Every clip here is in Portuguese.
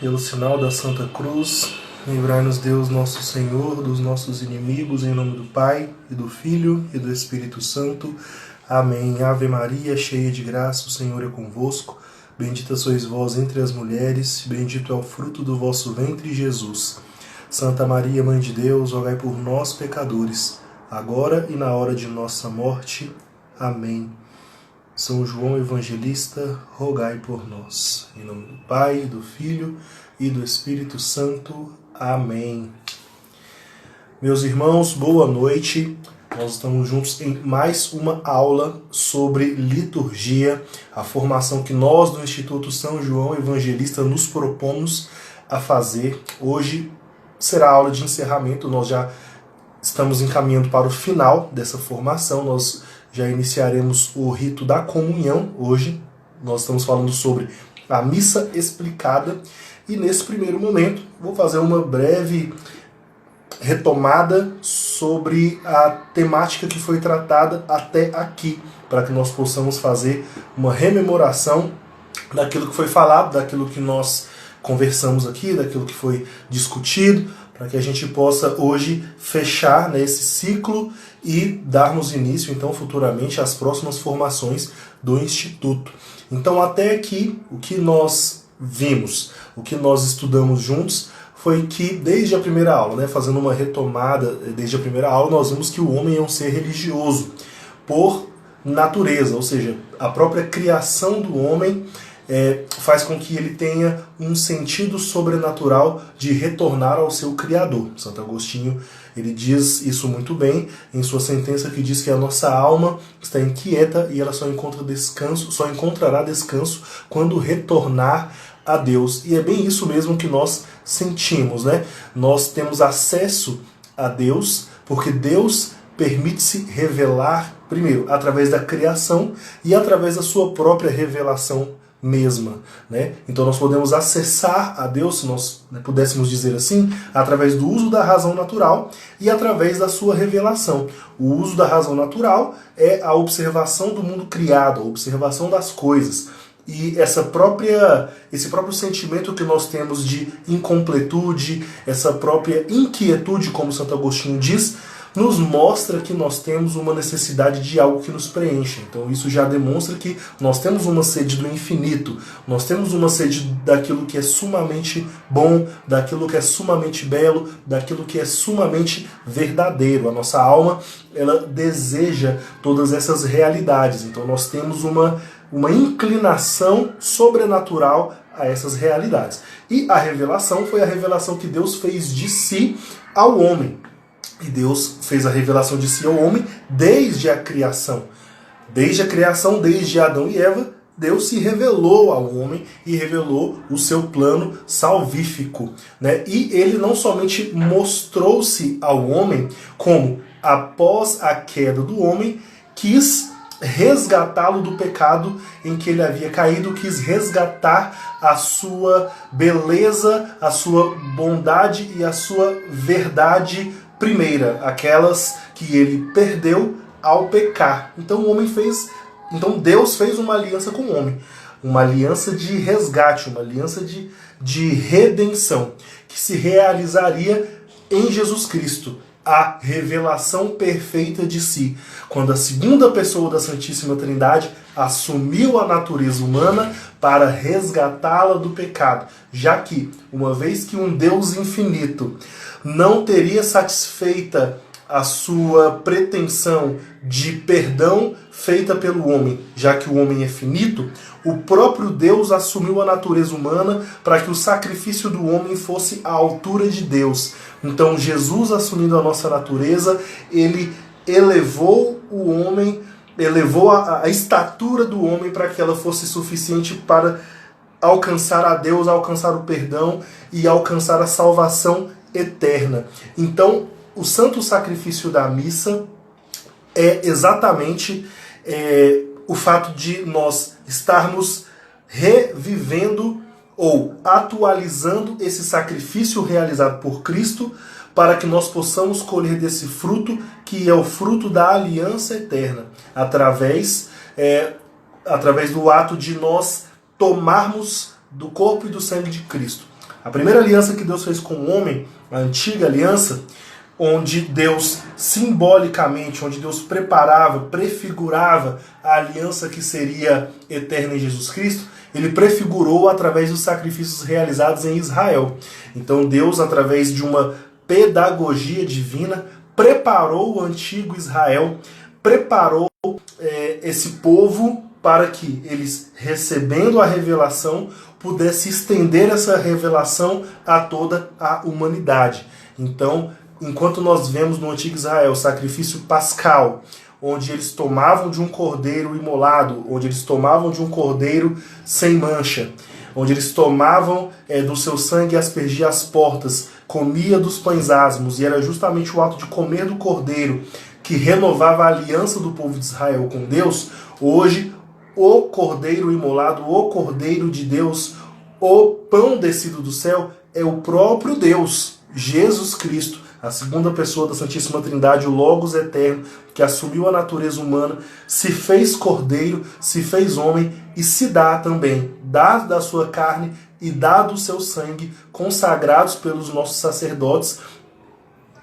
Pelo sinal da Santa Cruz, livrai-nos Deus nosso Senhor dos nossos inimigos, em nome do Pai, e do Filho, e do Espírito Santo. Amém. Ave Maria, cheia de graça, o Senhor é convosco. Bendita sois vós entre as mulheres, bendito é o fruto do vosso ventre, Jesus. Santa Maria, Mãe de Deus, rogai por nós, pecadores, agora e na hora de nossa morte. Amém. São João Evangelista, rogai por nós. Em nome do Pai, do Filho e do Espírito Santo. Amém. Meus irmãos, boa noite. Nós estamos juntos em mais uma aula sobre liturgia, a formação que nós do Instituto São João Evangelista nos propomos a fazer. Hoje será a aula de encerramento, nós já estamos encaminhando para o final dessa formação, nós já iniciaremos o rito da comunhão hoje. Nós estamos falando sobre a missa explicada e nesse primeiro momento vou fazer uma breve retomada sobre a temática que foi tratada até aqui, para que nós possamos fazer uma rememoração daquilo que foi falado, daquilo que nós conversamos aqui, daquilo que foi discutido, para que a gente possa hoje fechar esse ciclo e darmos início, então, futuramente às próximas formações do Instituto. Então, até aqui, o que nós vimos, o que nós estudamos juntos, foi que desde a primeira aula, fazendo uma retomada, desde a primeira aula, nós vimos que o homem é um ser religioso, por natureza, ou seja, a própria criação do homem faz com que ele tenha um sentido sobrenatural de retornar ao seu Criador. Santo Agostinho, ele diz isso muito bem em sua sentença, que diz que a nossa alma está inquieta e ela só encontrará descanso quando retornar a Deus. E é bem isso mesmo que nós sentimos, Nós temos acesso a Deus porque Deus permite-se revelar, primeiro, através da criação e através da sua própria revelação mesma, Então nós podemos acessar a Deus, se nós pudéssemos dizer assim, através do uso da razão natural e através da sua revelação. O uso da razão natural é a observação do mundo criado, a observação das coisas. E esse próprio sentimento que nós temos de incompletude, essa própria inquietude, como Santo Agostinho diz, nos mostra que nós temos uma necessidade de algo que nos preencha. Então isso já demonstra que nós temos uma sede do infinito, nós temos uma sede daquilo que é sumamente bom, daquilo que é sumamente belo, daquilo que é sumamente verdadeiro. A nossa alma, ela deseja todas essas realidades. Então nós temos uma inclinação sobrenatural a essas realidades. E a revelação foi a revelação que Deus fez de si ao homem. E Deus fez a revelação de si ao homem desde a criação. Desde a criação, desde Adão e Eva, Deus se revelou ao homem e revelou o seu plano salvífico. E ele não somente mostrou-se ao homem, como após a queda do homem, quis resgatá-lo do pecado em que ele havia caído, quis resgatar a sua beleza, a sua bondade e a sua verdade primeira, aquelas que ele perdeu ao pecar. Então Deus fez uma aliança com o homem, uma aliança de resgate, uma aliança de redenção, que se realizaria em Jesus Cristo, a revelação perfeita de si, quando a segunda pessoa da Santíssima Trindade assumiu a natureza humana para resgatá-la do pecado, já que, uma vez que um Deus infinito não teria satisfeita a sua pretensão de perdão feita pelo homem, já que o homem é finito, o próprio Deus assumiu a natureza humana para que o sacrifício do homem fosse à altura de Deus. Então Jesus, assumindo a nossa natureza, ele elevou o homem, elevou a estatura do homem para que ela fosse suficiente para alcançar a Deus, alcançar o perdão e alcançar a salvação eterna. Então, o santo sacrifício da missa é exatamente o fato de nós estarmos revivendo ou atualizando esse sacrifício realizado por Cristo para que nós possamos colher desse fruto, que é o fruto da aliança eterna, através do ato de nós tomarmos do corpo e do sangue de Cristo. A primeira aliança que Deus fez com o homem, a antiga aliança, onde Deus simbolicamente, onde Deus preparava, prefigurava a aliança que seria eterna em Jesus Cristo, ele prefigurou através dos sacrifícios realizados em Israel. Então Deus, através de uma pedagogia divina, preparou o antigo Israel, preparou esse povo para que eles, recebendo a revelação, pudesse estender essa revelação a toda a humanidade. Então, enquanto nós vemos no antigo Israel o sacrifício pascal, onde eles tomavam de um cordeiro imolado, onde eles tomavam de um cordeiro sem mancha, onde eles tomavam do seu sangue e aspergia as portas, comia dos pães asmos, e era justamente o ato de comer do cordeiro que renovava a aliança do povo de Israel com Deus. Hoje, o cordeiro imolado, o cordeiro de Deus, o pão descido do céu, é o próprio Deus, Jesus Cristo, a segunda pessoa da Santíssima Trindade, o Logos eterno, que assumiu a natureza humana, se fez cordeiro, se fez homem e se dá também, dá da sua carne e dá do seu sangue, consagrados pelos nossos sacerdotes,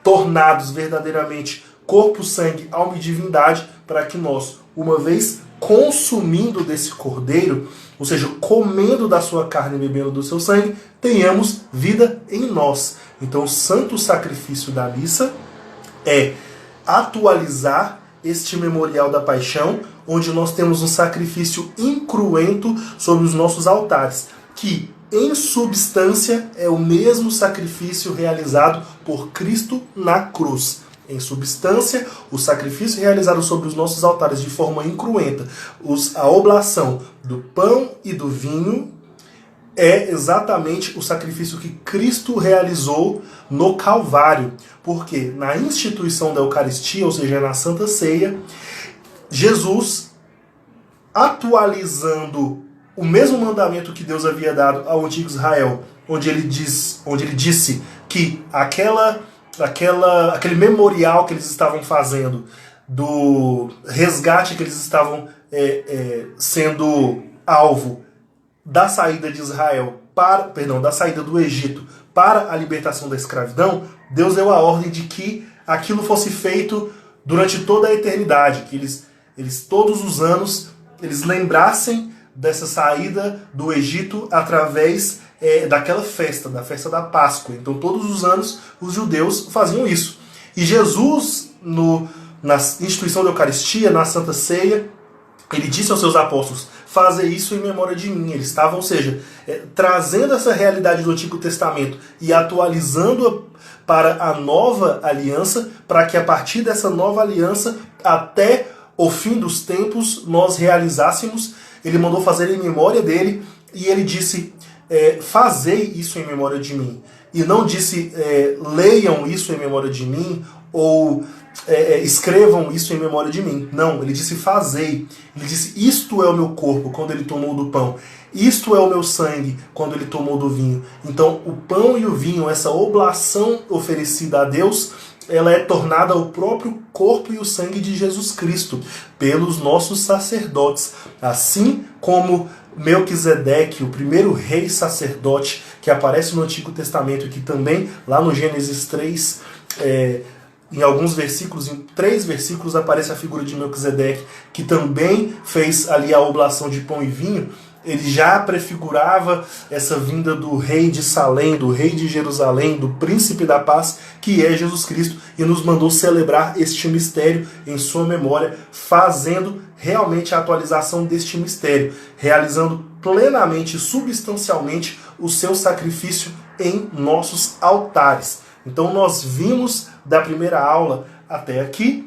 tornados verdadeiramente corpo, sangue, alma e divindade, para que nós, uma vez consumindo desse cordeiro, ou seja, comendo da sua carne e bebendo do seu sangue, tenhamos vida em nós. Então, o santo sacrifício da missa é atualizar este memorial da paixão, onde nós temos um sacrifício incruento sobre os nossos altares, que, em substância, é o mesmo sacrifício realizado por Cristo na cruz. Em substância, o sacrifício realizado sobre os nossos altares de forma incruenta, a oblação do pão e do vinho, é exatamente o sacrifício que Cristo realizou no Calvário. Porque na instituição da Eucaristia, ou seja, na Santa Ceia, Jesus, atualizando o mesmo mandamento que Deus havia dado ao antigo Israel, onde ele disse que aquele memorial que eles estavam fazendo, do resgate que eles estavam sendo alvo da saída de Israel, da saída do Egito para a libertação da escravidão, Deus deu a ordem de que aquilo fosse feito durante toda a eternidade, que eles todos os anos eles lembrassem dessa saída do Egito através daquela festa, da festa da Páscoa. Então todos os anos os judeus faziam isso. E Jesus, na instituição da Eucaristia, na Santa Ceia, ele disse aos seus apóstolos: fazer isso em memória de mim. Eles estavam, ou seja, trazendo essa realidade do Antigo Testamento e atualizando-a para a nova aliança, para que a partir dessa nova aliança, até o fim dos tempos, nós realizássemos. Ele mandou fazer em memória dele, e ele disse: fazei isso em memória de mim. E não disse leiam isso em memória de mim, ou escrevam isso em memória de mim. Não, ele disse fazei. Ele disse: isto é o meu corpo, quando ele tomou do pão. Isto é o meu sangue, quando ele tomou do vinho. Então o pão e o vinho, essa oblação oferecida a Deus, ela é tornada o próprio corpo e o sangue de Jesus Cristo pelos nossos sacerdotes. Assim como Melquisedeque, o primeiro rei sacerdote que aparece no Antigo Testamento, e que também lá no Gênesis 3, em alguns versículos, em 3 versículos, aparece a figura de Melquisedeque, que também fez ali a oblação de pão e vinho. Ele já prefigurava essa vinda do rei de Salém, do rei de Jerusalém, do príncipe da paz, que é Jesus Cristo, e nos mandou celebrar este mistério em sua memória, fazendo realmente a atualização deste mistério, realizando plenamente e substancialmente o seu sacrifício em nossos altares. Então nós vimos da primeira aula até aqui,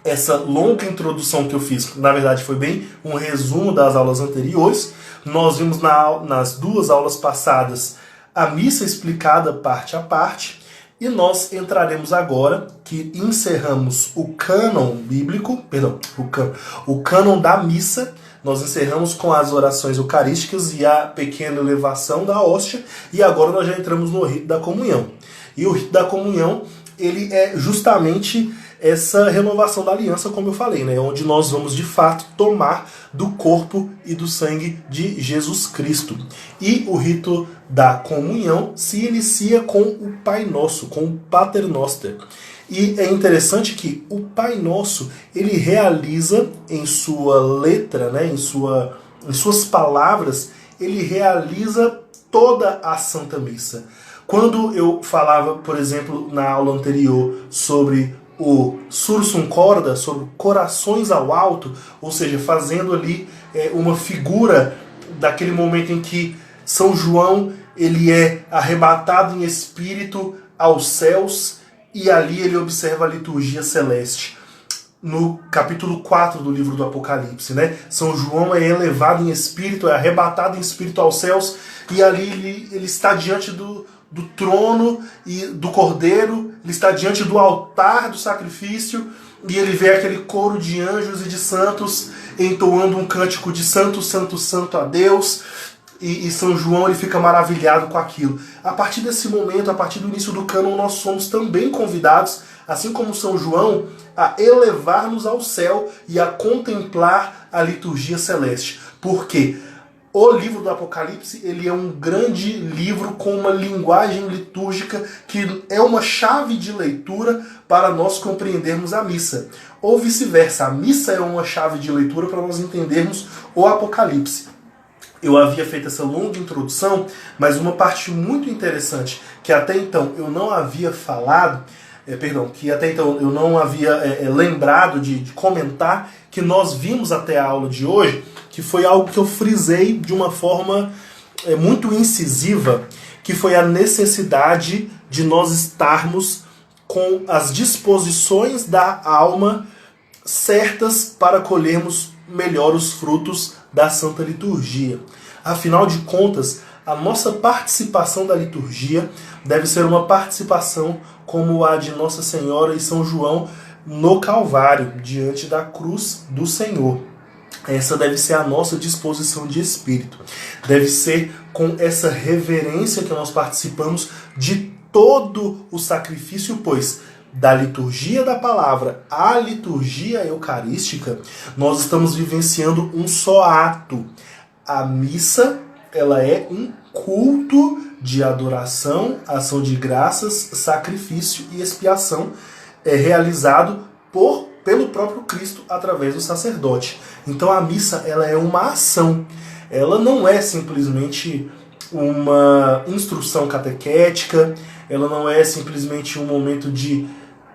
essa longa introdução que eu fiz, na verdade foi bem um resumo das aulas anteriores. Nós vimos nas 2 aulas passadas a missa explicada parte a parte, e nós entraremos agora, que encerramos o cânon bíblico, o cânon da missa. Nós encerramos com as orações eucarísticas e a pequena elevação da hóstia, e agora nós já entramos no rito da comunhão. E o rito da comunhão ele é justamente essa renovação da aliança, como eu falei, né? Onde nós vamos de fato tomar do corpo e do sangue de Jesus Cristo. E o rito da comunhão se inicia com o Pai Nosso, com o Pater Noster. E é interessante que o Pai Nosso, ele realiza em sua letra, né, em suas palavras, ele realiza toda a Santa Missa. Quando eu falava, por exemplo, na aula anterior sobre o Sursum Corda, sobre corações ao alto, ou seja, fazendo ali uma figura daquele momento em que São João ele é arrebatado em espírito aos céus e ali ele observa a liturgia celeste. No capítulo 4 do livro do Apocalipse, né? São João é elevado em espírito, é arrebatado em espírito aos céus e ali ele está diante do trono e do Cordeiro, ele está diante do altar do sacrifício e ele vê aquele coro de anjos e de santos entoando um cântico de santo, santo, santo a Deus, e São João ele fica maravilhado com aquilo. A partir desse momento, a partir do início do cânon, nós somos também convidados, assim como São João, a elevar-nos ao céu e a contemplar a liturgia celeste. Por quê? O livro do Apocalipse ele é um grande livro com uma linguagem litúrgica que é uma chave de leitura para nós compreendermos a missa. Ou vice-versa, a missa é uma chave de leitura para nós entendermos o Apocalipse. Eu havia feito essa longa introdução, mas uma parte muito interessante que até então eu não havia falado, que até então eu não havia lembrado de comentar, que nós vimos até a aula de hoje, que foi algo que eu frisei de uma forma muito incisiva, que foi a necessidade de nós estarmos com as disposições da alma certas para colhermos melhor os frutos da Santa Liturgia. Afinal de contas, a nossa participação da liturgia deve ser uma participação como a de Nossa Senhora e São João no Calvário, diante da cruz do Senhor. Essa deve ser a nossa disposição de espírito. Deve ser com essa reverência que nós participamos de todo o sacrifício, pois da liturgia da palavra à liturgia eucarística, nós estamos vivenciando um só ato. A missa, ela é um culto de adoração, ação de graças, sacrifício e expiação realizado pelo próprio Cristo através do sacerdote. Então a missa ela é uma ação. Ela não é simplesmente uma instrução catequética, ela não é simplesmente um momento de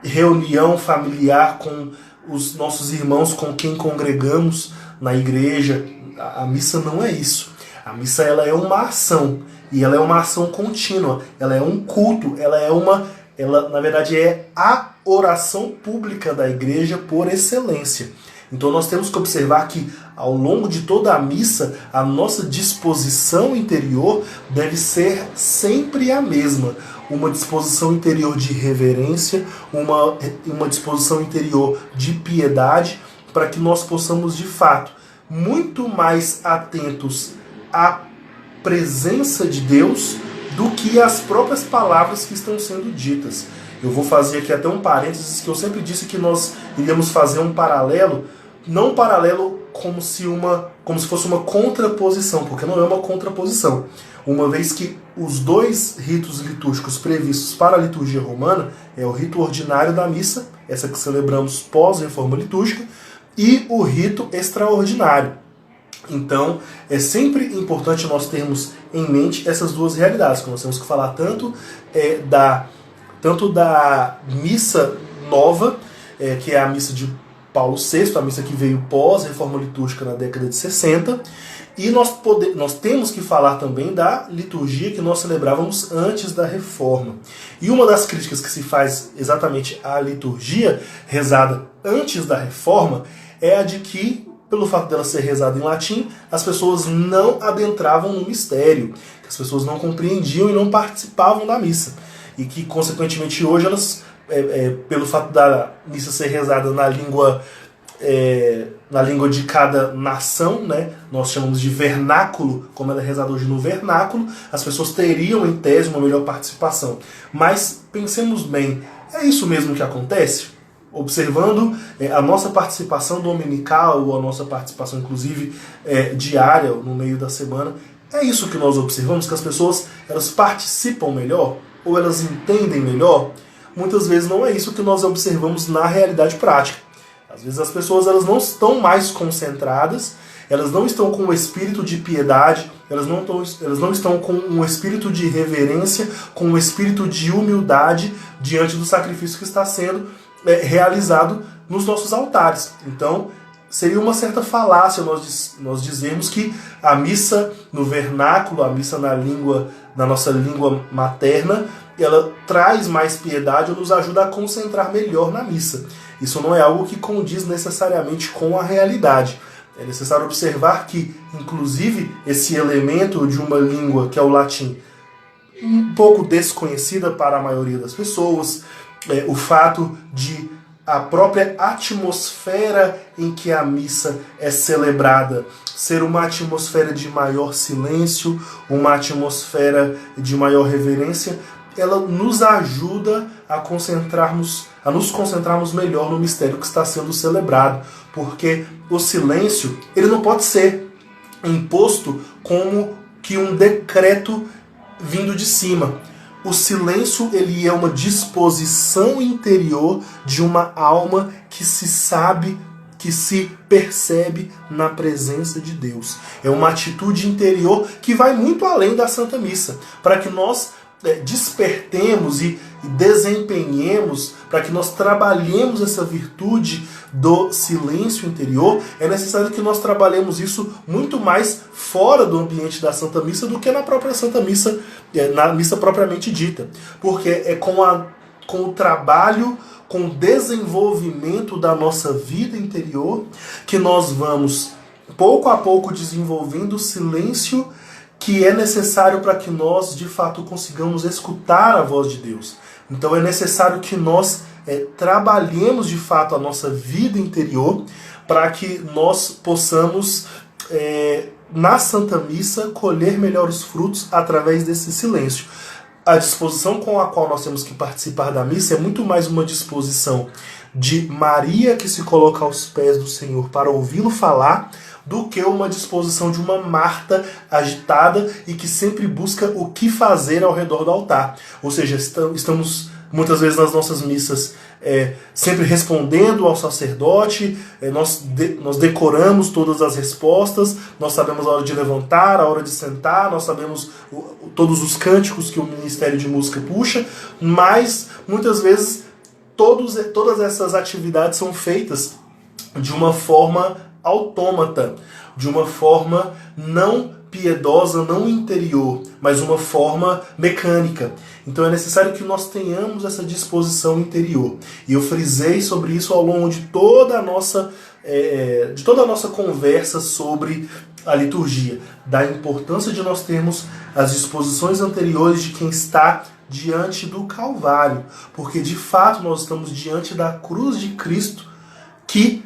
reunião familiar com os nossos irmãos com quem congregamos na igreja. A missa não é isso. A missa ela é uma ação, e ela é uma ação contínua, ela é um culto, ela na verdade é a oração pública da igreja por excelência. Então nós temos que observar que ao longo de toda a missa, a nossa disposição interior deve ser sempre a mesma. Uma disposição interior de reverência, uma disposição interior de piedade, para que nós possamos de fato muito mais atentos à presença de Deus do que às próprias palavras que estão sendo ditas. Eu vou fazer aqui até um parênteses, que eu sempre disse que nós iríamos fazer um paralelo, não um paralelo como se fosse uma contraposição, porque não é uma contraposição. Uma vez que os dois ritos litúrgicos previstos para a liturgia romana é o rito ordinário da missa, essa que celebramos pós-reforma litúrgica, e o rito extraordinário. Então, é sempre importante nós termos em mente essas duas realidades, que nós temos que falar tanto da missa nova, que é a missa de Paulo VI, a missa que veio pós-reforma litúrgica na década de 60, e nós temos que falar também da liturgia que nós celebrávamos antes da reforma. E uma das críticas que se faz exatamente à liturgia rezada antes da reforma é a de que, pelo fato dela ser rezada em latim, as pessoas não adentravam no mistério, que as pessoas não compreendiam e não participavam da missa. E que, consequentemente, hoje elas, pelo fato da missa ser rezada na língua de cada nação, né, nós chamamos de vernáculo, como ela é rezada hoje no vernáculo, as pessoas teriam, em tese, uma melhor participação. Mas pensemos bem, É isso mesmo que acontece? Observando a nossa participação dominical, ou a nossa participação, inclusive, diária, no meio da semana, é isso que nós observamos, que as pessoas elas participam melhor, ou elas entendem melhor? Muitas vezes não é isso que nós observamos na realidade prática. Às vezes as pessoas elas não estão mais concentradas, elas não estão com o espírito de piedade, elas não estão com um espírito de reverência, com um espírito de humildade diante do sacrifício que está sendo realizado nos nossos altares. Então, seria uma certa falácia nós dizermos que a missa no vernáculo, a missa na nossa língua materna, ela traz mais piedade ou nos ajuda a concentrar melhor na missa. Isso não é algo que condiz necessariamente com a realidade. É necessário observar que, inclusive, esse elemento de uma língua, que é o latim, um pouco desconhecida para a maioria das pessoas, o fato de a própria atmosfera em que a missa é celebrada ser uma atmosfera de maior silêncio, uma atmosfera de maior reverência, ela nos ajuda a nos concentrarmos melhor no mistério que está sendo celebrado, porque o silêncio ele não pode ser imposto como que um decreto vindo de cima. O silêncio ele é uma disposição interior de uma alma que se sabe, que se percebe na presença de Deus. É uma atitude interior que vai muito além da Santa Missa, para que nós despertemos e desempenhemos, para que nós trabalhemos essa virtude do silêncio interior, é necessário que nós trabalhemos isso muito mais fora do ambiente da Santa Missa do que na própria Santa Missa, na missa propriamente dita. Porque é com o trabalho, com o desenvolvimento da nossa vida interior, que nós vamos, pouco a pouco, desenvolvendo o silêncio que é necessário para que nós, de fato, consigamos escutar a voz de Deus. Então é necessário que nós trabalhemos, de fato, a nossa vida interior para que nós possamos, na Santa Missa, colher melhor os frutos através desse silêncio. A disposição com a qual nós temos que participar da missa é muito mais uma disposição de Maria que se coloca aos pés do Senhor para ouvi-lo falar, do que uma disposição de uma Marta agitada e que sempre busca o que fazer ao redor do altar. Ou seja, estamos muitas vezes nas nossas missas sempre respondendo ao sacerdote, nós decoramos todas as respostas, nós sabemos a hora de levantar, a hora de sentar, nós sabemos todos os cânticos que o Ministério de Música puxa, mas muitas vezes todas essas atividades são feitas de uma forma autômata, de uma forma não piedosa, não interior, mas uma forma mecânica. Então é necessário que nós tenhamos essa disposição interior. E eu frisei sobre isso ao longo de toda a nossa conversa sobre a liturgia, da importância de nós termos as disposições anteriores de quem está diante do Calvário, porque de fato nós estamos diante da cruz de Cristo, que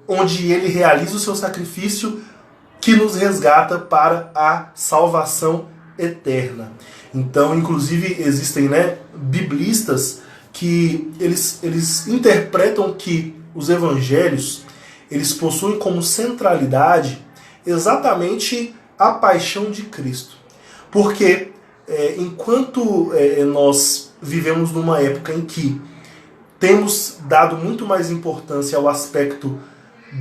onde ele realiza o seu sacrifício que nos resgata para a salvação eterna. Então, inclusive, existem biblistas que eles interpretam que os evangelhos eles possuem como centralidade exatamente a paixão de Cristo. Porque enquanto nós vivemos numa época em que temos dado muito mais importância ao aspecto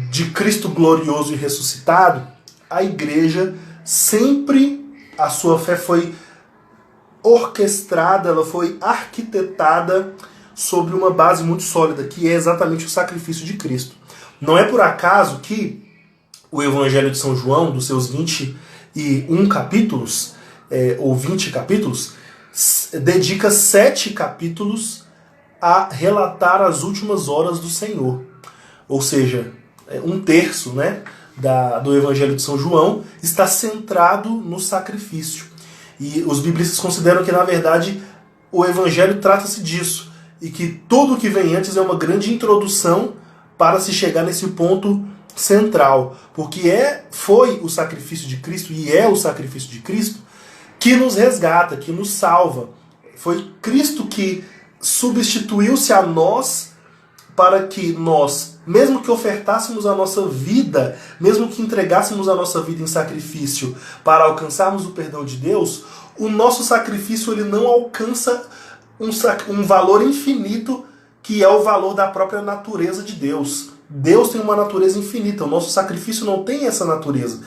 de Cristo glorioso e ressuscitado, a igreja sempre, a sua fé foi orquestrada, ela foi arquitetada sobre uma base muito sólida, que é exatamente o sacrifício de Cristo. Não é por acaso que o Evangelho de São João, dos seus 21 capítulos, ou 20 capítulos, dedica 7 capítulos a relatar as últimas horas do Senhor. Ou seja, um terço do Evangelho de São João está centrado no sacrifício. E os biblistas consideram que, na verdade, o Evangelho trata-se disso. E que tudo o que vem antes é uma grande introdução para se chegar nesse ponto central. Porque foi o sacrifício de Cristo, e é o sacrifício de Cristo, que nos resgata, que nos salva. Foi Cristo que substituiu-se a nós para que nós, mesmo que ofertássemos a nossa vida, mesmo que entregássemos a nossa vida em sacrifício para alcançarmos o perdão de Deus, o nosso sacrifício ele não alcança um valor infinito, que é o valor da própria natureza de Deus. Deus tem uma natureza infinita, o nosso sacrifício não tem essa natureza.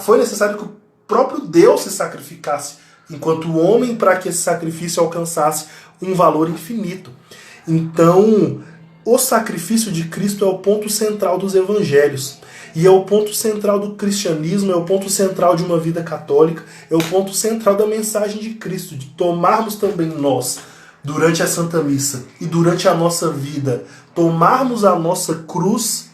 Foi necessário que o próprio Deus se sacrificasse enquanto homem para que esse sacrifício alcançasse um valor infinito. Então, o sacrifício de Cristo é o ponto central dos evangelhos. E é o ponto central do cristianismo, é o ponto central de uma vida católica, é o ponto central da mensagem de Cristo, de tomarmos também nós, durante a Santa Missa e durante a nossa vida, tomarmos a nossa cruz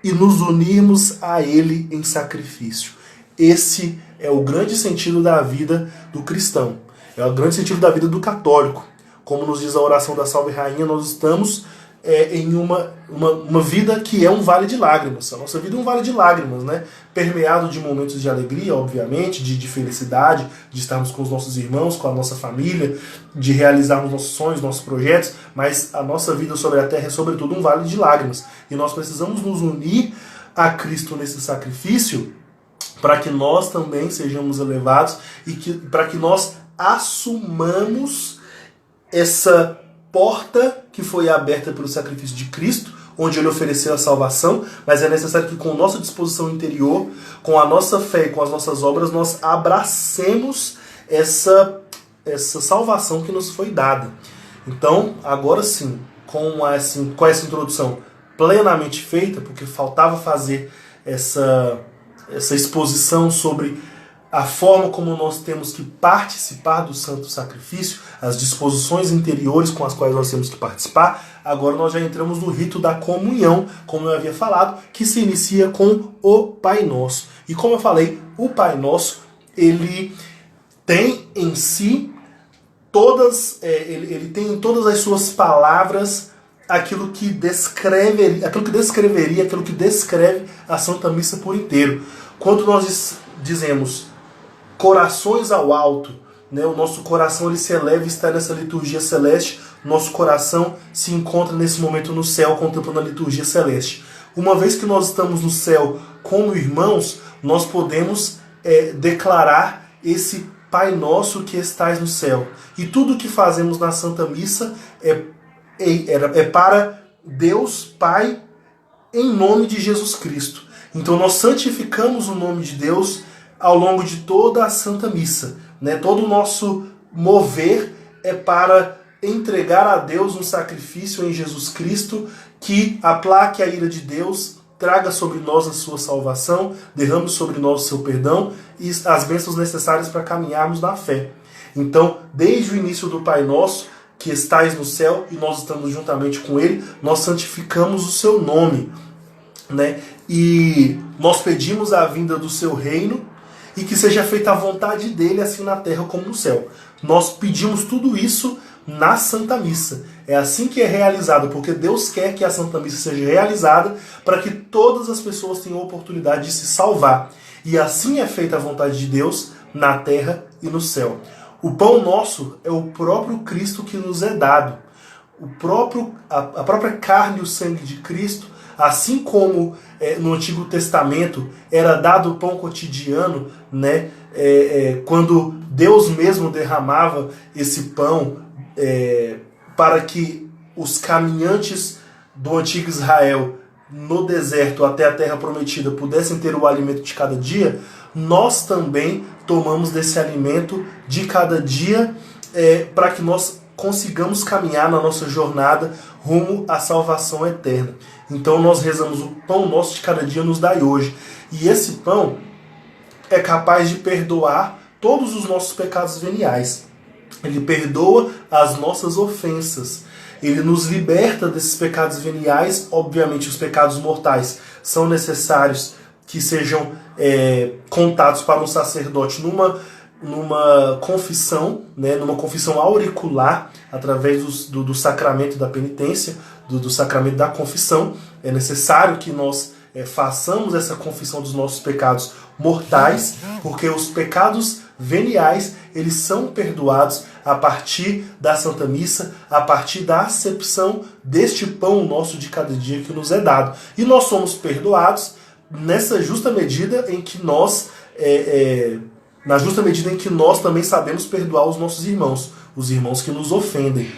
e nos unirmos a Ele em sacrifício. Esse é o grande sentido da vida do cristão, é o grande sentido da vida do católico. Como nos diz a oração da Salve Rainha, nós estamos em uma vida que é um vale de lágrimas. A nossa vida é um vale de lágrimas, né? Permeado de momentos de alegria, obviamente, de felicidade, de estarmos com os nossos irmãos, com a nossa família, de realizarmos nossos sonhos, nossos projetos, mas a nossa vida sobre a terra é sobretudo um vale de lágrimas. E nós precisamos nos unir a Cristo nesse sacrifício para que nós também sejamos elevados e para que nós assumamos essa porta que foi aberta pelo sacrifício de Cristo, onde Ele ofereceu a salvação, mas é necessário que com nossa disposição interior, com a nossa fé e com as nossas obras, nós abracemos essa salvação que nos foi dada. Então, agora sim, com essa introdução plenamente feita, porque faltava fazer essa exposição sobre a forma como nós temos que participar do santo sacrifício, as disposições interiores com as quais nós temos que participar, agora nós já entramos no rito da comunhão, como eu havia falado, que se inicia com o Pai Nosso. E como eu falei, o Pai Nosso, ele tem em si ele tem em todas as suas palavras aquilo que descreve a Santa Missa por inteiro. Quando nós dizemos corações ao alto, né, o nosso coração ele se eleva e está nessa liturgia celeste, nosso coração se encontra nesse momento no céu contemplando a liturgia celeste. Uma vez que nós estamos no céu como irmãos, nós podemos declarar esse Pai Nosso que estais no céu. E tudo o que fazemos na Santa Missa é para Deus Pai em nome de Jesus Cristo. Então nós santificamos o nome de Deus ao longo de toda a Santa Missa, né? Todo o nosso mover é para entregar a Deus um sacrifício em Jesus Cristo que aplaque a ira de Deus, traga sobre nós a sua salvação, derrame sobre nós o seu perdão e as bênçãos necessárias para caminharmos na fé. Então, desde o início do Pai Nosso, que estais no céu, e nós estamos juntamente com Ele, nós santificamos o seu nome, né? E nós pedimos a vinda do seu reino e que seja feita a vontade dele, assim na terra como no céu. Nós pedimos tudo isso na Santa Missa. É assim que é realizado, porque Deus quer que a Santa Missa seja realizada para que todas as pessoas tenham a oportunidade de se salvar. E assim é feita a vontade de Deus na terra e no céu. O pão nosso é o próprio Cristo que nos é dado. A própria carne e o sangue de Cristo, assim como no Antigo Testamento era dado o pão cotidiano, né? Quando Deus mesmo derramava esse pão para que os caminhantes do antigo Israel no deserto até a terra prometida pudessem ter o alimento de cada dia, nós também tomamos desse alimento de cada dia para que nós consigamos caminhar na nossa jornada rumo à salvação eterna. Então nós rezamos: o pão nosso de cada dia nos dai hoje. E esse pão é capaz de perdoar todos os nossos pecados veniais. Ele perdoa as nossas ofensas. Ele nos liberta desses pecados veniais. Obviamente os pecados mortais são necessários que sejam contados para um sacerdote numa confissão, né, numa confissão auricular, através do sacramento da penitência, do sacramento da confissão. É necessário que nós façamos essa confissão dos nossos pecados mortais, porque os pecados veniais, eles são perdoados a partir da Santa Missa, a partir da acepção deste pão nosso de cada dia que nos é dado. E nós somos perdoados nessa justa medida em que nós, na justa medida em que nós também sabemos perdoar os nossos irmãos, os irmãos que nos ofendem.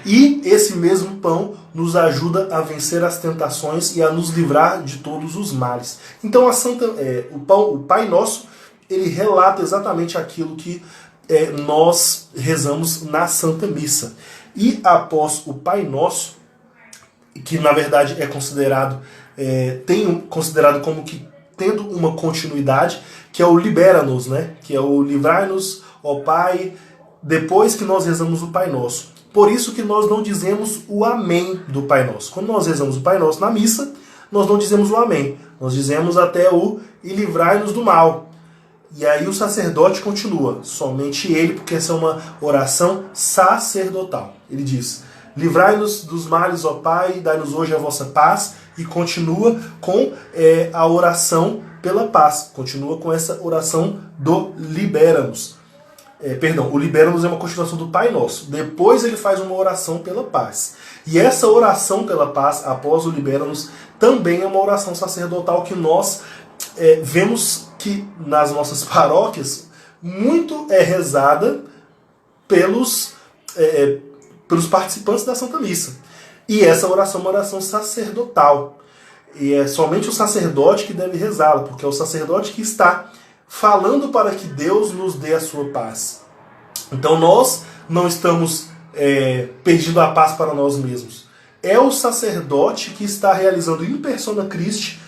E esse mesmo pão nos ajuda a vencer as tentações e a nos livrar de todos os males. Então o Pai Nosso, ele relata exatamente aquilo que nós rezamos na Santa Missa. E após o Pai Nosso, que na verdade é considerado como que tendo uma continuidade, que é o Libera-nos, né? Que é o Livrai-nos, ó Pai, depois que nós rezamos o Pai Nosso. Por isso que nós não dizemos o Amém do Pai Nosso. Quando nós rezamos o Pai Nosso na missa, nós não dizemos o Amém. Nós dizemos até o E livrai-nos do mal. E aí o sacerdote continua, somente ele, porque essa é uma oração sacerdotal. Ele diz: livrai-nos dos males, ó Pai, dai-nos hoje a vossa paz, e continua com a oração pela paz, continua com essa oração do libera-nos. O libera-nos é uma continuação do Pai Nosso. Depois ele faz uma oração pela paz. E essa oração pela paz, após o libera-nos, também é uma oração sacerdotal que nós vemos que nas nossas paróquias muito é rezada pelos participantes da Santa Missa. E essa oração é uma oração sacerdotal. E é somente o sacerdote que deve rezá-la, porque é o sacerdote que está falando para que Deus nos dê a sua paz. Então nós não estamos pedindo a paz para nós mesmos. É o sacerdote que está realizando in persona Christi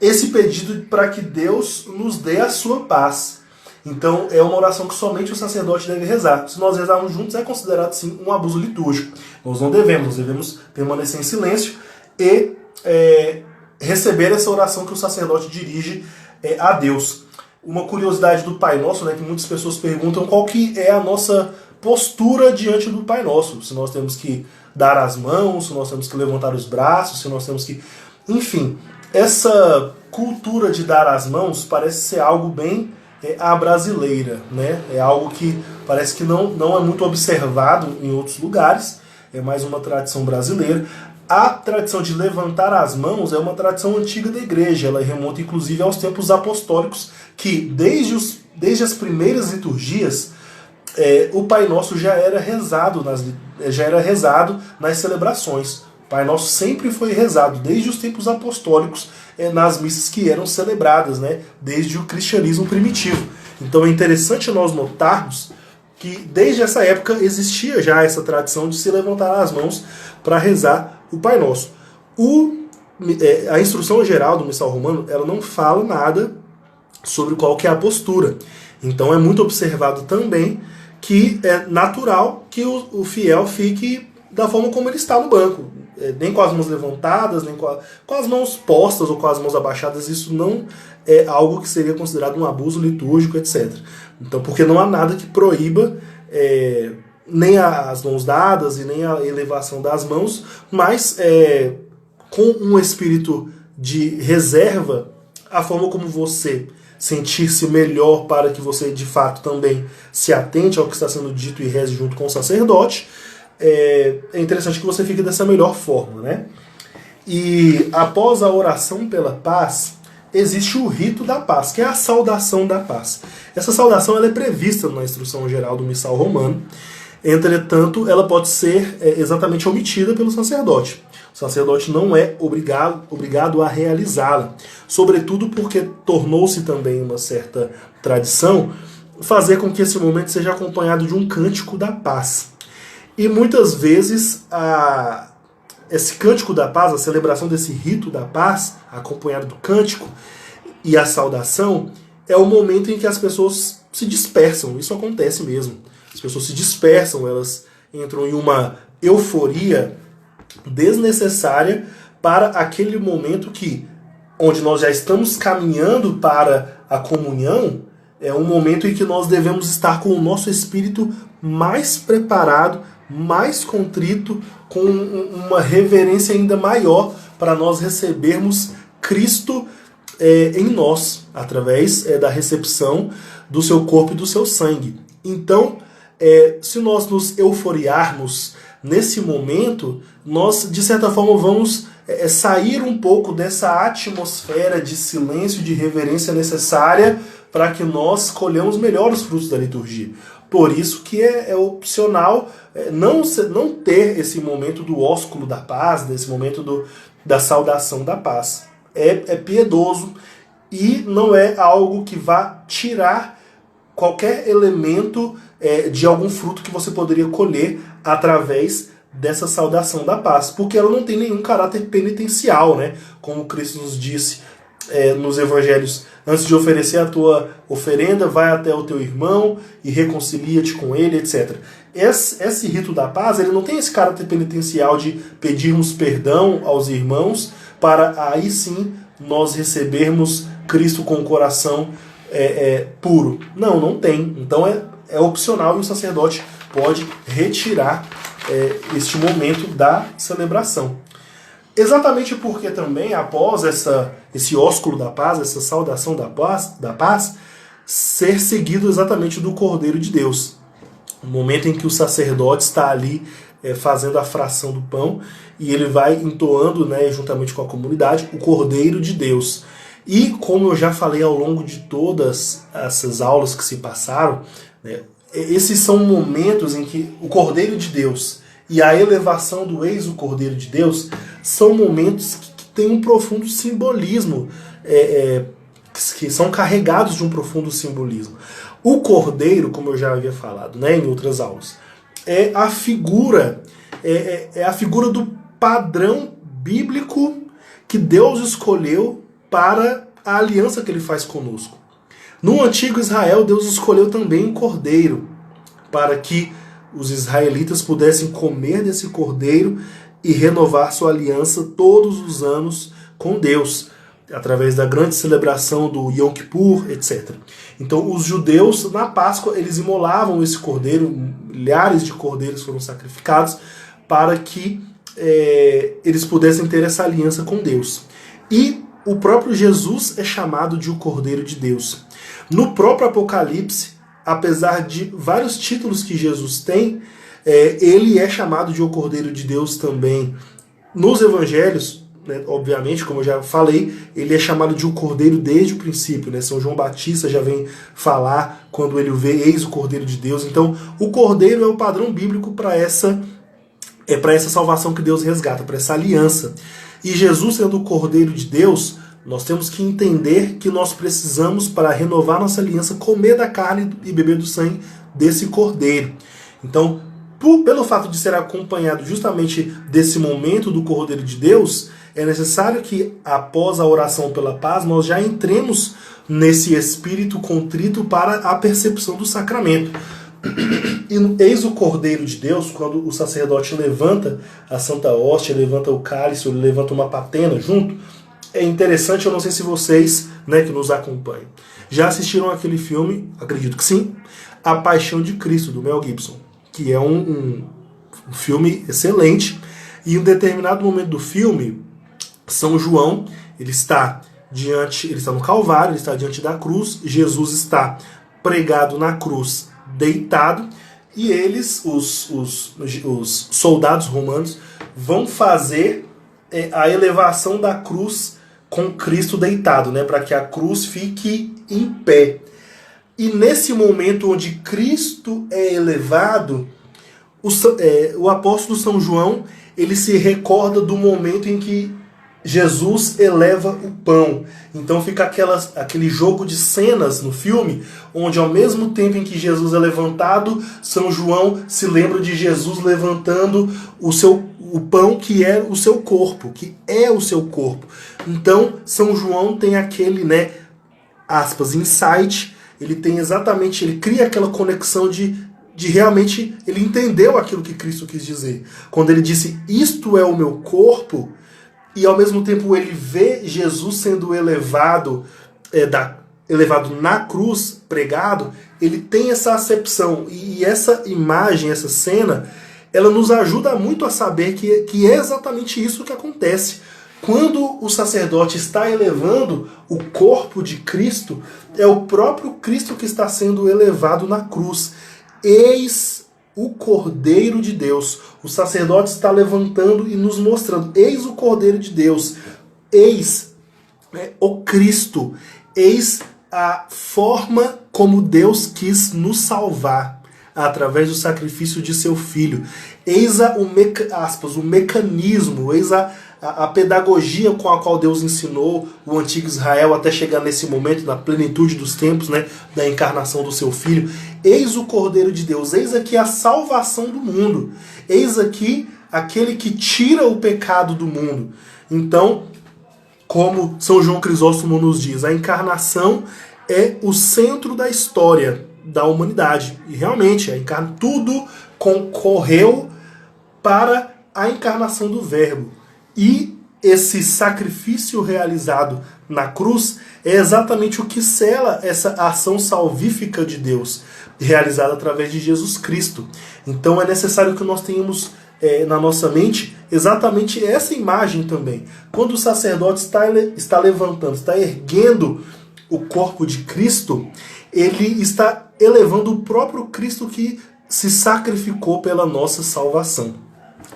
esse pedido para que Deus nos dê a sua paz. Então é uma oração que somente o sacerdote deve rezar. Se nós rezarmos juntos, é considerado sim um abuso litúrgico. Nós não devemos, nós devemos permanecer em silêncio e receber essa oração que o sacerdote dirige a Deus. Uma curiosidade do Pai Nosso, né, que muitas pessoas perguntam qual que é a nossa postura diante do Pai Nosso. Se nós temos que dar as mãos, se nós temos que levantar os braços, se nós temos que... Enfim, essa cultura de dar as mãos parece ser algo bem à brasileira, né? É algo que parece que não é muito observado em outros lugares, é mais uma tradição brasileira. A tradição de levantar as mãos é uma tradição antiga da igreja, ela remonta inclusive aos tempos apostólicos, que desde as primeiras liturgias, o Pai Nosso já era rezado nas celebrações. O Pai Nosso sempre foi rezado, desde os tempos apostólicos, nas missas que eram celebradas, né, desde o cristianismo primitivo. Então é interessante nós notarmos que desde essa época existia já essa tradição de se levantar as mãos para rezar o Pai Nosso. A instrução geral do Missal Romano, ela não fala nada sobre qual que é a postura. Então é muito observado também que é natural que o fiel fique da forma como ele está no banco. Nem com as mãos levantadas, nem com as mãos postas ou com as mãos abaixadas. Isso não é algo que seria considerado um abuso litúrgico, etc. Então, porque não há nada que proíba nem as mãos dadas e nem a elevação das mãos, mas com um espírito de reserva, a forma como você sentir-se melhor para que você de fato também se atente ao que está sendo dito e reze junto com o sacerdote, é interessante que você fique dessa melhor forma, né? E após a oração pela paz, existe o rito da paz, que é a saudação da paz. Essa saudação ela é prevista na instrução geral do Missal Romano. Entretanto, ela pode ser exatamente omitida pelo sacerdote. O sacerdote não é obrigado a realizá-la, sobretudo porque tornou-se também uma certa tradição fazer com que esse momento seja acompanhado de um cântico da paz. E muitas vezes esse cântico da paz, a celebração desse rito da paz, acompanhado do cântico e a saudação, é o momento em que as pessoas se dispersam. Isso acontece mesmo. As pessoas se dispersam, elas entram em uma euforia desnecessária para aquele momento onde nós já estamos caminhando para a comunhão, é um momento em que nós devemos estar com o nosso espírito mais preparado, mais contrito, com uma reverência ainda maior para nós recebermos Cristo em nós, através da recepção do seu corpo e do seu sangue. Então, se nós nos euforiarmos nesse momento, nós, de certa forma, vamos sair um pouco dessa atmosfera de silêncio, de reverência necessária para que nós colhamos melhor os frutos da liturgia. Por isso que é opcional não ter esse momento do ósculo da paz, desse momento da saudação da paz. É piedoso e não é algo que vá tirar qualquer elemento de algum fruto que você poderia colher através dessa saudação da paz, porque ela não tem nenhum caráter penitencial, né? Como Cristo nos disse nos evangelhos: antes de oferecer a tua oferenda, vai até o teu irmão e reconcilia-te com ele, etc. Esse rito da paz, ele não tem esse caráter penitencial de pedirmos perdão aos irmãos para aí sim nós recebermos Cristo com o coração puro. Não tem. Então é opcional e o sacerdote pode retirar este momento da celebração. Exatamente porque também, após esse ósculo da paz, essa saudação da paz, ser seguido exatamente do Cordeiro de Deus. No momento em que o sacerdote está ali fazendo a fração do pão, e ele vai entoando, né, juntamente com a comunidade, o Cordeiro de Deus. E como eu já falei ao longo de todas essas aulas que se passaram, né, esses são momentos em que o Cordeiro de Deus e a elevação do eis o Cordeiro de Deus são momentos que têm um profundo simbolismo, que são carregados de um profundo simbolismo. O Cordeiro, como eu já havia falado, né, em outras aulas, é a figura do padrão bíblico que Deus escolheu para a aliança que ele faz conosco. No antigo Israel, Deus escolheu também um cordeiro para que os israelitas pudessem comer desse cordeiro e renovar sua aliança todos os anos com Deus, através da grande celebração do Yom Kippur, etc. Então, os judeus, na Páscoa, eles imolavam esse cordeiro, milhares de cordeiros foram sacrificados para que eles pudessem ter essa aliança com Deus. E o próprio Jesus é chamado de o Cordeiro de Deus. No próprio Apocalipse, apesar de vários títulos que Jesus tem, ele é chamado de o Cordeiro de Deus também. Nos evangelhos, né, obviamente, como eu já falei, ele é chamado de o Cordeiro desde o princípio. Né? São João Batista já vem falar quando ele o vê, eis o Cordeiro de Deus. Então, o Cordeiro é o padrão bíblico para essa salvação que Deus resgata, para essa aliança. E Jesus sendo o Cordeiro de Deus, nós temos que entender que nós precisamos, para renovar nossa aliança, comer da carne e beber do sangue desse Cordeiro. Então, pelo fato de ser acompanhado justamente desse momento do Cordeiro de Deus, é necessário que, após a oração pela paz, nós já entremos nesse espírito contrito para a percepção do sacramento. E eis o Cordeiro de Deus, quando o sacerdote levanta a Santa Hóstia, levanta o cálice, ele levanta uma patena junto. É interessante, eu não sei se vocês, né, que nos acompanham, já assistiram aquele filme, acredito que sim, A Paixão de Cristo, do Mel Gibson, que é um filme excelente. E em um determinado momento do filme, São João, ele está no Calvário, ele está diante da cruz, Jesus está pregado na cruz, deitado, e eles, os soldados romanos, vão fazer a elevação da cruz com Cristo deitado, né, para que a cruz fique em pé. E nesse momento onde Cristo é elevado, o apóstolo São João, ele se recorda do momento em que Jesus eleva o pão. Então fica aquele jogo de cenas no filme, onde ao mesmo tempo em que Jesus é levantado, São João se lembra de Jesus levantando o pão que é o seu corpo, que é o seu corpo. Então São João tem aquele, né, aspas, insight, ele cria aquela conexão de realmente, ele entendeu aquilo que Cristo quis dizer. Quando ele disse, isto é o meu corpo, e ao mesmo tempo ele vê Jesus sendo elevado na cruz, pregado, ele tem essa acepção. E essa imagem, essa cena, ela nos ajuda muito a saber que é exatamente isso que acontece. Quando o sacerdote está elevando o corpo de Cristo, é o próprio Cristo que está sendo elevado na cruz. eis o Cordeiro de Deus. O sacerdote está levantando e nos mostrando, eis o Cordeiro de Deus, eis o Cristo, eis a forma como Deus quis nos salvar, através do sacrifício de seu Filho. Eis o mecanismo, eis a pedagogia com a qual Deus ensinou o antigo Israel até chegar nesse momento, na plenitude dos tempos, né, da encarnação do seu Filho. Eis o Cordeiro de Deus, eis aqui a salvação do mundo, eis aqui aquele que tira o pecado do mundo. Então, como São João Crisóstomo nos diz, a encarnação é o centro da história da humanidade. E realmente, tudo concorreu para a encarnação do Verbo. E esse sacrifício realizado na cruz é exatamente o que sela essa ação salvífica de Deus, realizada através de Jesus Cristo. Então é necessário que nós tenhamos na nossa mente exatamente essa imagem também. Quando o sacerdote está levantando, está erguendo o corpo de Cristo, ele está elevando o próprio Cristo que se sacrificou pela nossa salvação.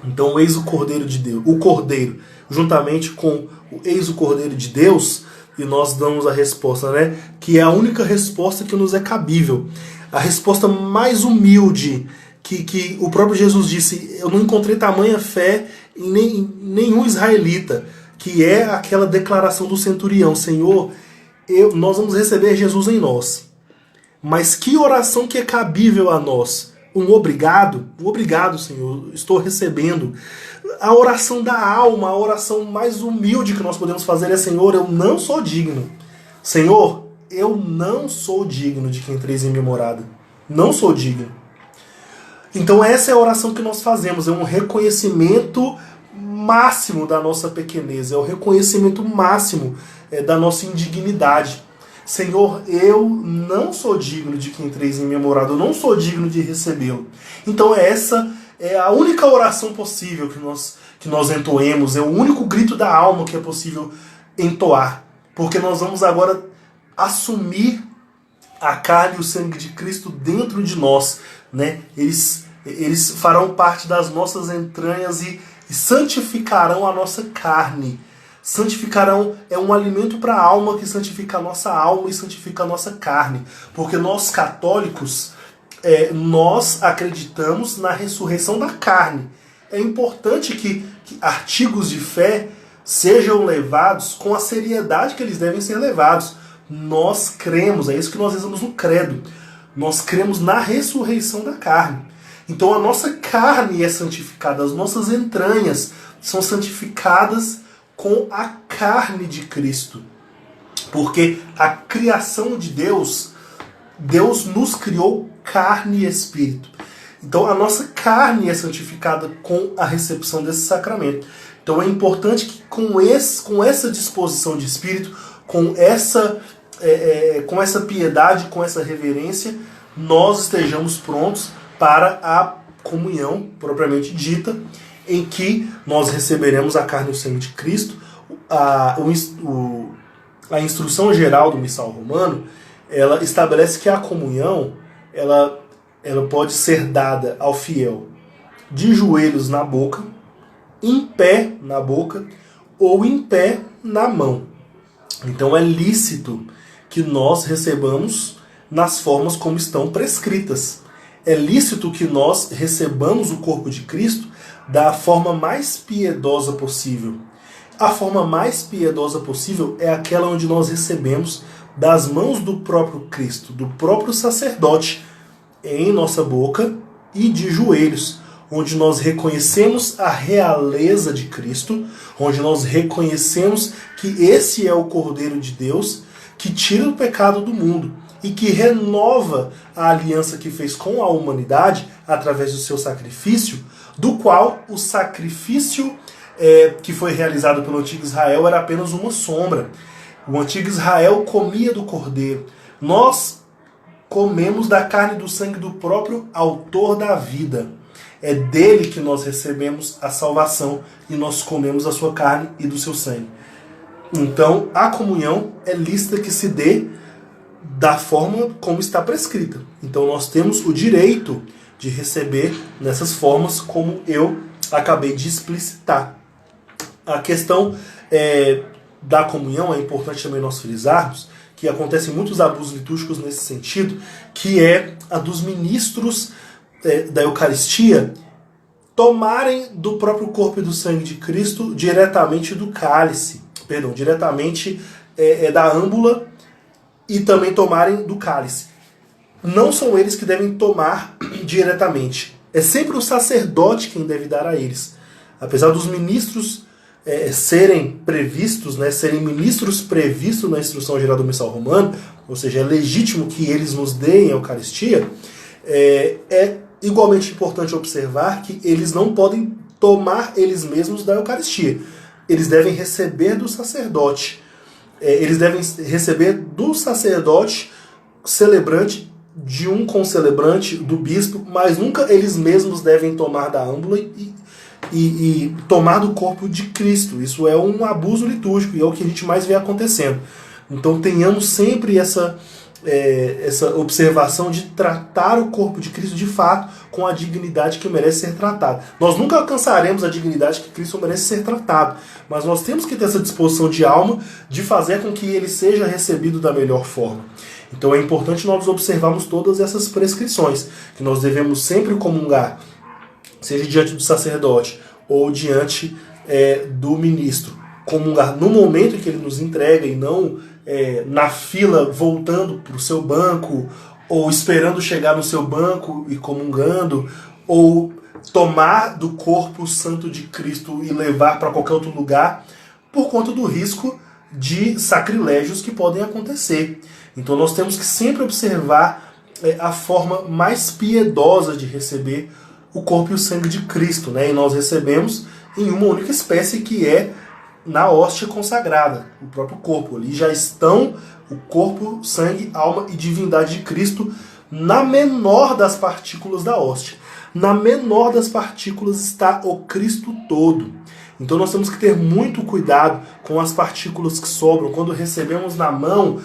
Então, eis o Cordeiro de Deus, o Cordeiro, juntamente com o eis o Cordeiro de Deus, e nós damos a resposta, né? Que é a única resposta que nos é cabível. A resposta mais humilde, que o próprio Jesus disse, eu não encontrei tamanha fé em nenhum israelita, que é aquela declaração do centurião, Senhor, nós vamos receber Jesus em nós. Mas que oração que é cabível a nós? Um obrigado, Senhor, estou recebendo. A oração da alma, a oração mais humilde que nós podemos fazer é, Senhor, eu não sou digno. Senhor, eu não sou digno de que entreis em minha morada. Não sou digno. Então essa é a oração que nós fazemos, é um reconhecimento máximo da nossa pequenez, é o reconhecimento máximo da nossa indignidade. Senhor, eu não sou digno de que entreis em minha morada, eu não sou digno de recebê-lo. Então essa é a única oração possível que nós entoemos, é o único grito da alma que é possível entoar. Porque nós vamos agora assumir a carne e o sangue de Cristo dentro de nós, né? Eles farão parte das nossas entranhas e santificarão a nossa carne. Santificarão é um alimento para a alma que santifica a nossa alma e santifica a nossa carne. Porque nós católicos, nós acreditamos na ressurreição da carne. É importante que artigos de fé sejam levados com a seriedade que eles devem ser levados. Nós cremos, é isso que nós dizemos no credo. Nós cremos na ressurreição da carne. Então a nossa carne é santificada, as nossas entranhas são santificadas com a carne de Cristo. Porque a criação de Deus nos criou carne e espírito. Então a nossa carne é santificada com a recepção desse sacramento. Então é importante que com essa disposição de espírito, com essa piedade, com essa reverência, nós estejamos prontos para a comunhão propriamente dita, em que nós receberemos a carne e o sangue de Cristo. A instrução geral do missal romano, ela estabelece que a comunhão ela pode ser dada ao fiel de joelhos na boca, em pé na boca ou em pé na mão. Então é lícito que nós recebamos nas formas como estão prescritas. É lícito que nós recebamos o corpo de Cristo da forma mais piedosa possível. A forma mais piedosa possível é aquela onde nós recebemos das mãos do próprio Cristo, do próprio sacerdote, em nossa boca e de joelhos, onde nós reconhecemos a realeza de Cristo, onde nós reconhecemos que esse é o Cordeiro de Deus que tira o pecado do mundo e que renova a aliança que fez com a humanidade através do seu sacrifício, do qual o sacrifício que foi realizado pelo antigo Israel era apenas uma sombra. O antigo Israel comia do cordeiro. Nós comemos da carne e do sangue do próprio autor da vida. É dele que nós recebemos a salvação e nós comemos a sua carne e do seu sangue. Então, a comunhão é lícita que se dê da forma como está prescrita. Então nós temos o direito de receber nessas formas como eu acabei de explicitar. A questão da comunhão, é importante também nós frisarmos que acontecem muitos abusos litúrgicos nesse sentido, que é a dos ministros da Eucaristia tomarem do próprio corpo e do sangue de Cristo diretamente do cálice, diretamente da âmbula, e também tomarem do cálice. Não são eles que devem tomar diretamente. É sempre o sacerdote quem deve dar a eles. Apesar dos ministros serem previstos, serem ministros previstos na instrução geral do missal romano, ou seja, é legítimo que eles nos deem a Eucaristia, é igualmente importante observar que eles não podem tomar eles mesmos da Eucaristia. Eles devem receber do sacerdote. Eles devem receber do sacerdote celebrante, de um concelebrante, do bispo, mas nunca eles mesmos devem tomar da âmbula e tomar do corpo de Cristo. Isso é um abuso litúrgico e é o que a gente mais vê acontecendo. Então tenhamos sempre essa observação de tratar o corpo de Cristo de fato com a dignidade que merece ser tratado. Nós nunca alcançaremos a dignidade que Cristo merece ser tratado, mas nós temos que ter essa disposição de alma de fazer com que ele seja recebido da melhor forma. Então é importante nós observarmos todas essas prescrições, que nós devemos sempre comungar, seja diante do sacerdote ou diante do ministro. Comungar no momento em que ele nos entrega e não na fila voltando para o seu banco, ou esperando chegar no seu banco e comungando, ou tomar do corpo santo de Cristo e levar para qualquer outro lugar, por conta do risco de sacrilégios que podem acontecer. Então nós temos que sempre observar a forma mais piedosa de receber o corpo e o sangue de Cristo, E nós recebemos em uma única espécie, que é na hóstia consagrada, o próprio corpo. Ali já estão o corpo, sangue, alma e divindade de Cristo na menor das partículas da hóstia. Na menor das partículas está o Cristo todo. Então nós temos que ter muito cuidado com as partículas que sobram. Quando recebemos na mão,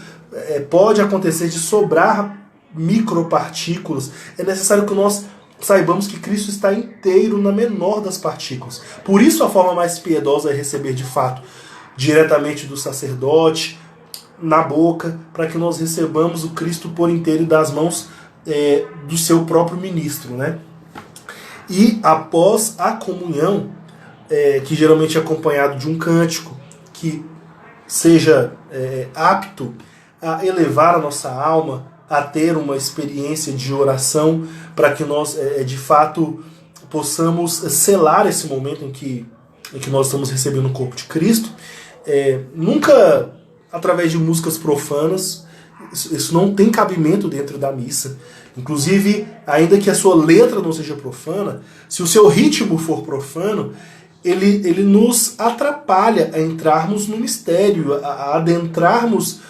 pode acontecer de sobrar micropartículas. É necessário que nós saibamos que Cristo está inteiro na menor das partículas. Por isso a forma mais piedosa é receber de fato diretamente do sacerdote, na boca, para que nós recebamos o Cristo por inteiro das mãos do seu próprio ministro, E após a comunhão, que geralmente é acompanhado de um cântico que seja apto a elevar a nossa alma, a ter uma experiência de oração, para que nós, de fato, possamos selar esse momento em que nós estamos recebendo o corpo de Cristo. Nunca através de músicas profanas, isso não tem cabimento dentro da missa. Inclusive, ainda que a sua letra não seja profana, se o seu ritmo for profano, ele nos atrapalha a entrarmos no mistério, a adentrarmos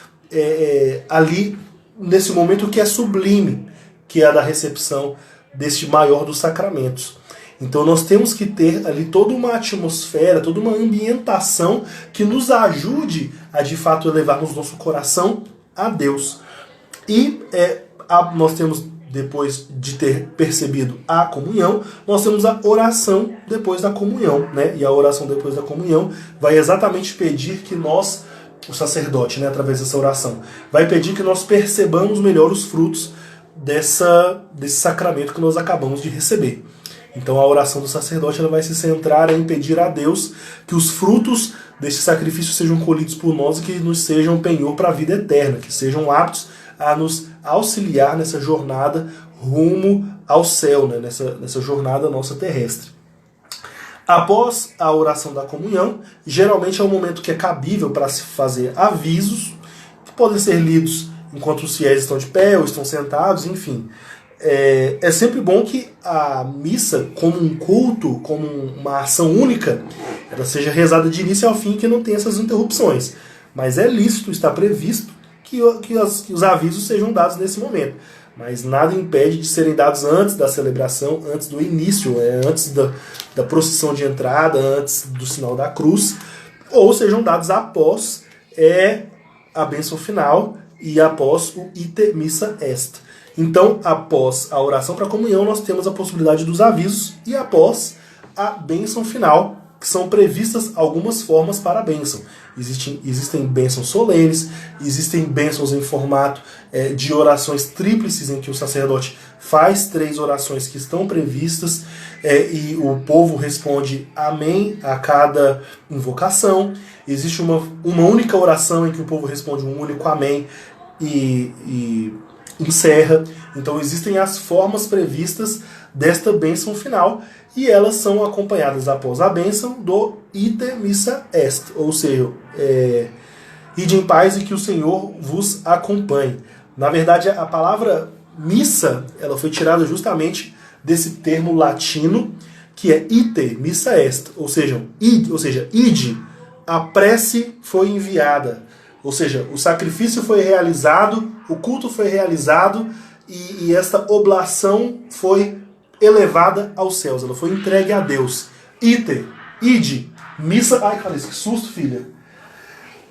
ali nesse momento que é sublime, que é a da recepção deste maior dos sacramentos. Então nós temos que ter ali toda uma atmosfera, toda uma ambientação que nos ajude a de fato elevarmos nosso coração a Deus. E nós temos, depois de ter percebido a comunhão, nós temos a oração depois da comunhão, E a oração depois da comunhão vai exatamente pedir que nós, o sacerdote, através dessa oração, vai pedir que nós percebamos melhor os frutos desse sacramento que nós acabamos de receber. Então a oração do sacerdote ela vai se centrar em pedir a Deus que os frutos desse sacrifício sejam colhidos por nós e que nos sejam penhor para a vida eterna, que sejam aptos a nos auxiliar nessa jornada rumo ao céu, nessa jornada nossa terrestre. Após a oração da comunhão, geralmente é um momento que é cabível para se fazer avisos, que podem ser lidos enquanto os fiéis estão de pé ou estão sentados, enfim. É sempre bom que a missa, como um culto, como uma ação única, ela seja rezada de início ao fim, que não tenha essas interrupções. Mas é lícito, está previsto, que os avisos sejam dados nesse momento. Mas nada impede de serem dados antes da celebração, antes do início, antes da procissão de entrada, antes do sinal da cruz, ou sejam dados após a bênção final, e após o ite missa est. Então, após a oração para a comunhão, nós temos a possibilidade dos avisos e após a bênção final, que são previstas algumas formas para a bênção. Existem bênçãos solenes, existem bênçãos em formato de orações tríplices, em que o sacerdote faz 3 orações que estão previstas e o povo responde amém a cada invocação. Existe uma única oração em que o povo responde um único amém e encerra. Então existem as formas previstas desta bênção final e elas são acompanhadas após a bênção do ite missa est, ou seja, ide em paz e que o Senhor vos acompanhe. Na verdade, a palavra missa ela foi tirada justamente desse termo latino que é ite missa est, ou seja, ide, a prece foi enviada, ou seja, o sacrifício foi realizado, o culto foi realizado e esta oblação foi elevada aos céus, ela foi entregue a Deus. Ite, ide, missa... Ai, Clarice, que susto, filha.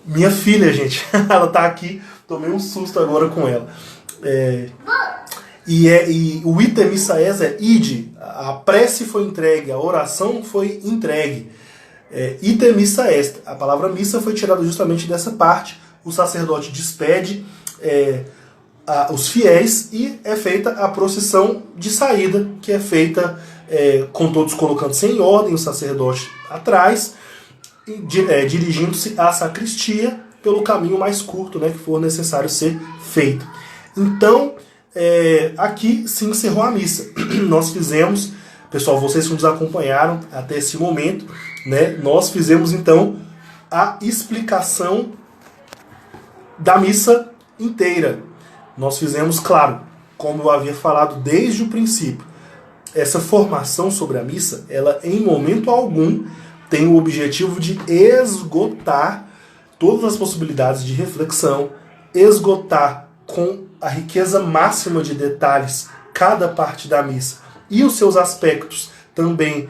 Minha filha, gente, ela tá aqui, tomei um susto agora com ela. E o ite missa est é ide, a prece foi entregue, a oração foi entregue. Ite missa est, a palavra missa foi tirada justamente dessa parte, o sacerdote despede os fiéis e é feita a procissão de saída, que é feita com todos colocando-se em ordem, o sacerdote atrás, dirigindo-se à sacristia pelo caminho mais curto, né, que for necessário ser feito. Então, aqui se encerrou a missa. Nós fizemos, pessoal, vocês que nos acompanharam até esse momento, né, nós fizemos então a explicação da missa inteira. Nós fizemos, claro, como eu havia falado desde o princípio, essa formação sobre a missa, ela em momento algum tem o objetivo de esgotar todas as possibilidades de reflexão, esgotar com a riqueza máxima de detalhes cada parte da missa e os seus aspectos também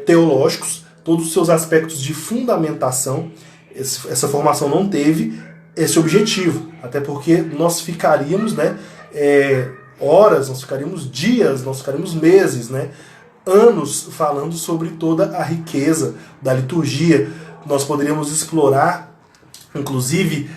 teológicos, todos os seus aspectos de fundamentação. Essa formação não teve esse objetivo, até porque nós ficaríamos horas, nós ficaríamos dias, nós ficaríamos meses, anos falando sobre toda a riqueza da liturgia. Nós poderíamos explorar, inclusive,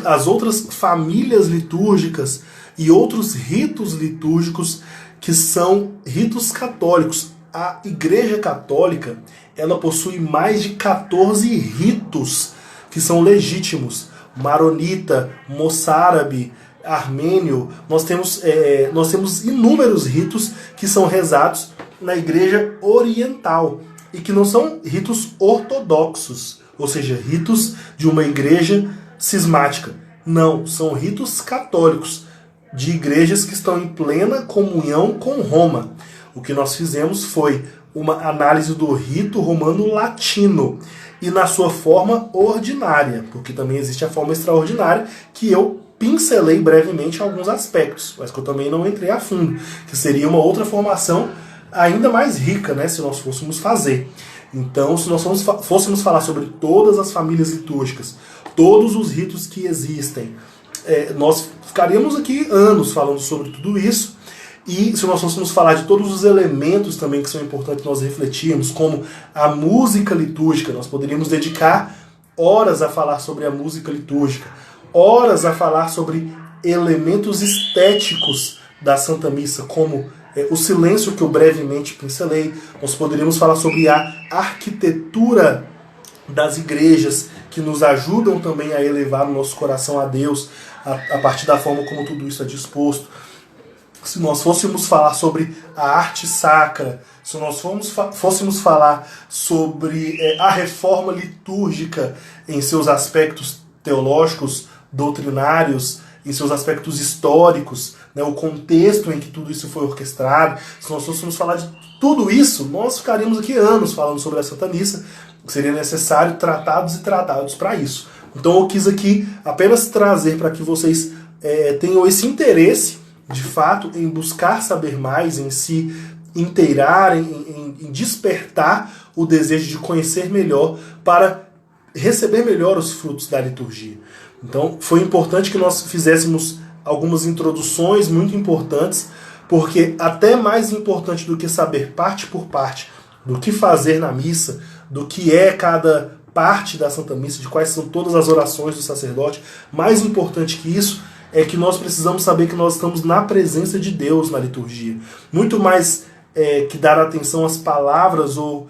as outras famílias litúrgicas e outros ritos litúrgicos que são ritos católicos. A Igreja Católica ela possui mais de 14 ritos que são legítimos. Maronita, moçárabe, armênio, nós temos inúmeros ritos que são rezados na Igreja Oriental e que não são ritos ortodoxos, ou seja, ritos de uma igreja cismática. Não, são ritos católicos, de igrejas que estão em plena comunhão com Roma. O que nós fizemos foi uma análise do rito romano-latino e na sua forma ordinária, porque também existe a forma extraordinária, que eu pincelei brevemente alguns aspectos, mas que eu também não entrei a fundo, que seria uma outra formação ainda mais rica, se nós fôssemos fazer. Então, se nós fôssemos falar sobre todas as famílias litúrgicas, todos os ritos que existem, nós ficaríamos aqui anos falando sobre tudo isso. E se nós fôssemos falar de todos os elementos também que são importantes nós refletirmos, como a música litúrgica, nós poderíamos dedicar horas a falar sobre a música litúrgica, horas a falar sobre elementos estéticos da Santa Missa, como o silêncio que eu brevemente pincelei. Nós poderíamos falar sobre a arquitetura das igrejas, que nos ajudam também a elevar o nosso coração a Deus, a partir da forma como tudo isso é disposto. Se nós fôssemos falar sobre a arte sacra, se nós fôssemos falar sobre a reforma litúrgica em seus aspectos teológicos, doutrinários, em seus aspectos históricos, o contexto em que tudo isso foi orquestrado, se nós fôssemos falar de tudo isso, nós ficaríamos aqui anos falando sobre a Santa Missa. Seria necessário tratados e tratados para isso. Então eu quis aqui apenas trazer para que vocês tenham esse interesse, de fato, em buscar saber mais, em se inteirar, em despertar o desejo de conhecer melhor, para receber melhor os frutos da liturgia. Então foi importante que nós fizéssemos algumas introduções muito importantes, porque até mais importante do que saber parte por parte do que fazer na missa, do que é cada parte da Santa Missa, de quais são todas as orações do sacerdote, mais importante que isso é que nós precisamos saber que nós estamos na presença de Deus na liturgia. Muito mais que dar atenção às palavras ou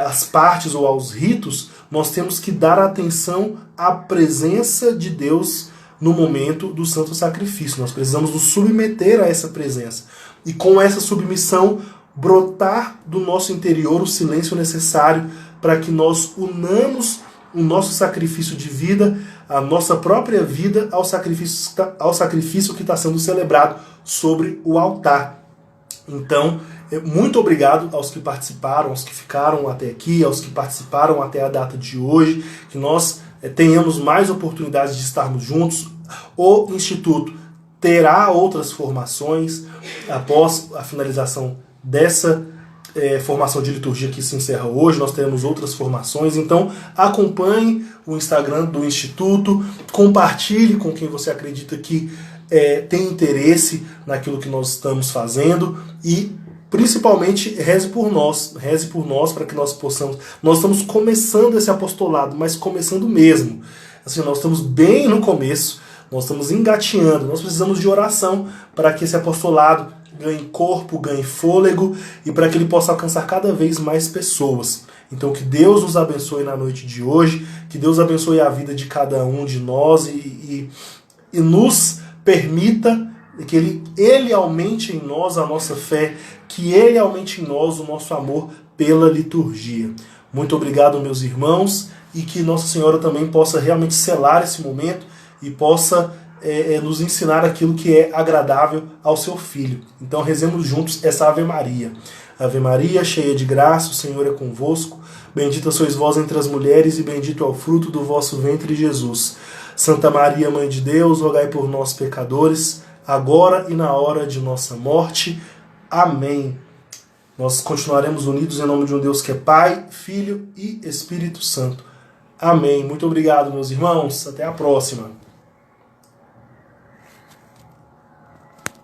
às partes ou aos ritos, nós temos que dar atenção à presença de Deus no momento do santo sacrifício. Nós precisamos nos submeter a essa presença. E com essa submissão, brotar do nosso interior o silêncio necessário para que nós unamos o nosso sacrifício de vida, a nossa própria vida, ao sacrifício que está sendo celebrado sobre o altar. Então, muito obrigado aos que participaram, aos que ficaram até aqui, aos que participaram até a data de hoje, que nós tenhamos mais oportunidades de estarmos juntos. O Instituto terá outras formações após a finalização dessa formação de liturgia que se encerra hoje. Nós teremos outras formações, então acompanhe o Instagram do Instituto, compartilhe com quem você acredita que tem interesse naquilo que nós estamos fazendo e principalmente reze por nós para que nós possamos. Nós estamos começando esse apostolado, mas começando mesmo. Assim, nós estamos bem no começo, nós estamos engatinhando, nós precisamos de oração para que esse apostolado ganhe corpo, ganhe fôlego e para que ele possa alcançar cada vez mais pessoas. Então que Deus nos abençoe na noite de hoje, que Deus abençoe a vida de cada um de nós e nos permita que ele aumente em nós a nossa fé, que Ele aumente em nós o nosso amor pela liturgia. Muito obrigado, meus irmãos, e que Nossa Senhora também possa realmente selar esse momento e possa nos ensinar aquilo que é agradável ao seu Filho. Então rezemos juntos essa Ave Maria. Ave Maria, cheia de graça, o Senhor é convosco. Bendita sois vós entre as mulheres e bendito é o fruto do vosso ventre, Jesus. Santa Maria, Mãe de Deus, rogai por nós, pecadores, agora e na hora de nossa morte. Amém. Nós continuaremos unidos em nome de um Deus que é Pai, Filho e Espírito Santo. Amém. Muito obrigado, meus irmãos. Até a próxima.